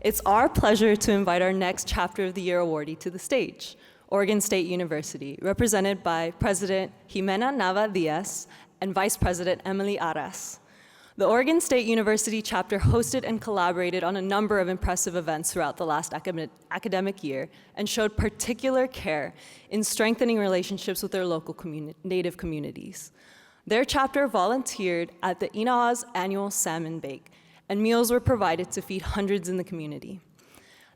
It's our pleasure to invite our next Chapter of the Year awardee to the stage, Oregon State University, represented by President Jimena Nava-Diaz and Vice President Emily Arras. The Oregon State University chapter hosted and collaborated on a number of impressive events throughout the last academic year and showed particular care in strengthening relationships with their local Native communities. Their chapter volunteered at the Ina'a's annual salmon bake, and meals were provided to feed hundreds in the community.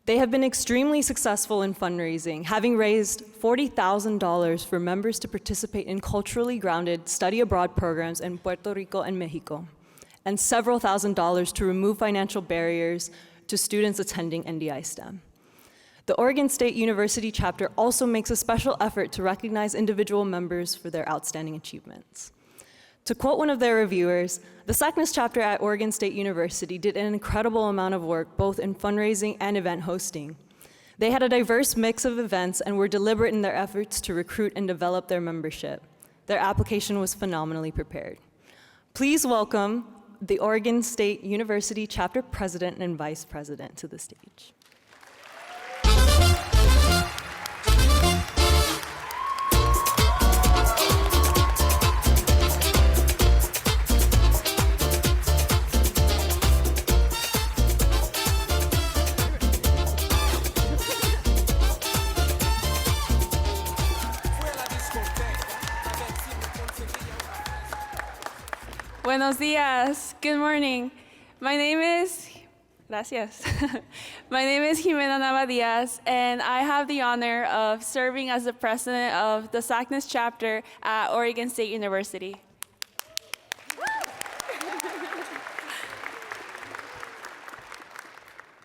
They have been extremely successful in fundraising, having raised $40,000 for members to participate in culturally grounded study abroad programs in Puerto Rico and Mexico, and several $1,000s to remove financial barriers to students attending NDiSTEM. The Oregon State University chapter also makes a special effort to recognize individual members for their outstanding achievements. To quote one of their reviewers, the SACNAS chapter at Oregon State University did an incredible amount of work both in fundraising and event hosting. They had a diverse mix of events and were deliberate in their efforts to recruit and develop their membership. Their application was phenomenally prepared. Please welcome the Oregon State University chapter president and vice president to the stage. Buenos días. Good morning. My name is Jimena Nava-Diaz, and I have the honor of serving as the president of the SACNAS chapter at Oregon State University.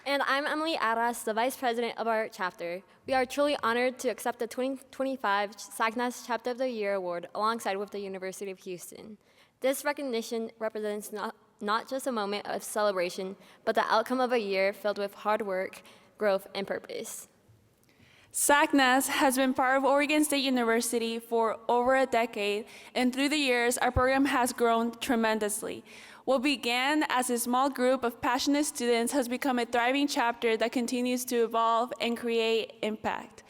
And I'm Emily Arras, the vice president of our chapter. We are truly honored to accept the 2025 SACNAS Chapter of the Year award alongside with the University of Houston. This recognition represents not just a moment of celebration, but the outcome of a year filled with hard work, growth, and purpose. SACNAS has been part of Oregon State University for over a decade, and through the years, our program has grown tremendously. What began as a small group of passionate students has become a thriving chapter that continues to evolve and create impact.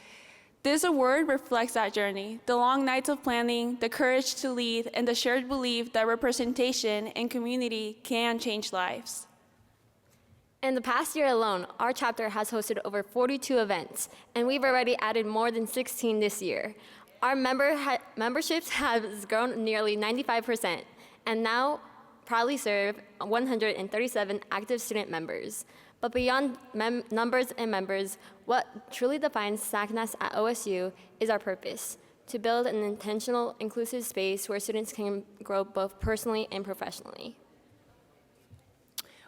This award reflects that journey, the long nights of planning, the courage to lead, and the shared belief that representation and community can change lives. In the past year alone, our chapter has hosted over 42 events, and we've already added more than 16 this year. Our memberships has grown nearly 95%, and now proudly serve 137 active student members. But beyond numbers and members, what truly defines SACNAS at OSU is our purpose: to build an intentional, inclusive space where students can grow both personally and professionally.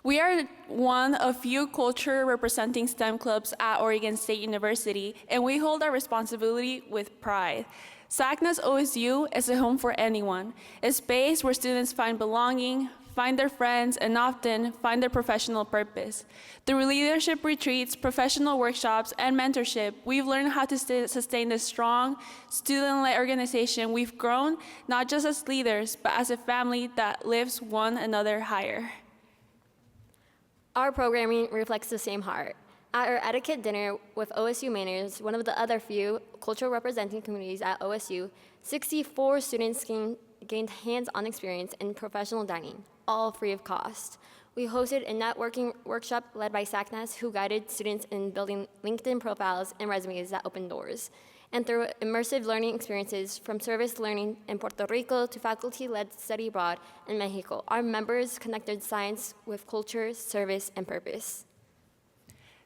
We are one of few culture representing STEM clubs at Oregon State University, and we hold our responsibility with pride. SACNAS OSU is a home for anyone, a space where students find belonging, find their friends, and often find their professional purpose. Through leadership retreats, professional workshops, and mentorship, we've learned how to sustain this strong, student-led organization. We've grown not just as leaders, but as a family that lifts one another higher. Our programming reflects the same heart. At our etiquette dinner with OSU Mainers, one of the other few cultural representing communities at OSU, 64 students gained hands-on experience in professional dining, all free of cost. We hosted a networking workshop led by SACNAS, who guided students in building LinkedIn profiles and resumes that open doors. And through immersive learning experiences from service learning in Puerto Rico to faculty-led study abroad in Mexico, our members connected science with culture, service, and purpose.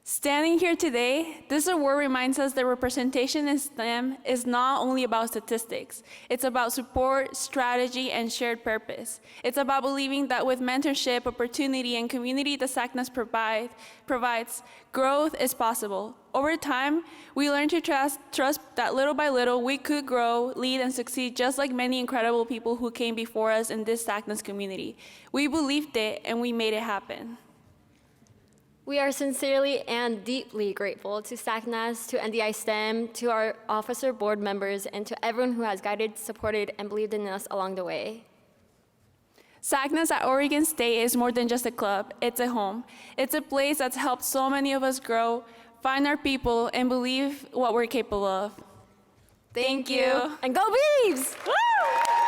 Standing here today, this award reminds us that representation in STEM is not only about statistics. It's about support, strategy, and shared purpose. It's about believing that with mentorship, opportunity, and community the SACNAS provides, growth is possible. Over time, we learned to trust that little by little we could grow, lead, and succeed just like many incredible people who came before us in this SACNAS community. We believed it, and we made it happen. We are sincerely and deeply grateful to SACNAS, to NDiSTEM, to our officer board members, and to everyone who has guided, supported, and believed in us along the way. SACNAS at Oregon State is more than just a club, it's a home. It's a place that's helped so many of us grow, find our people, and believe what we're capable of. Thank you. And go Beavs! Woo!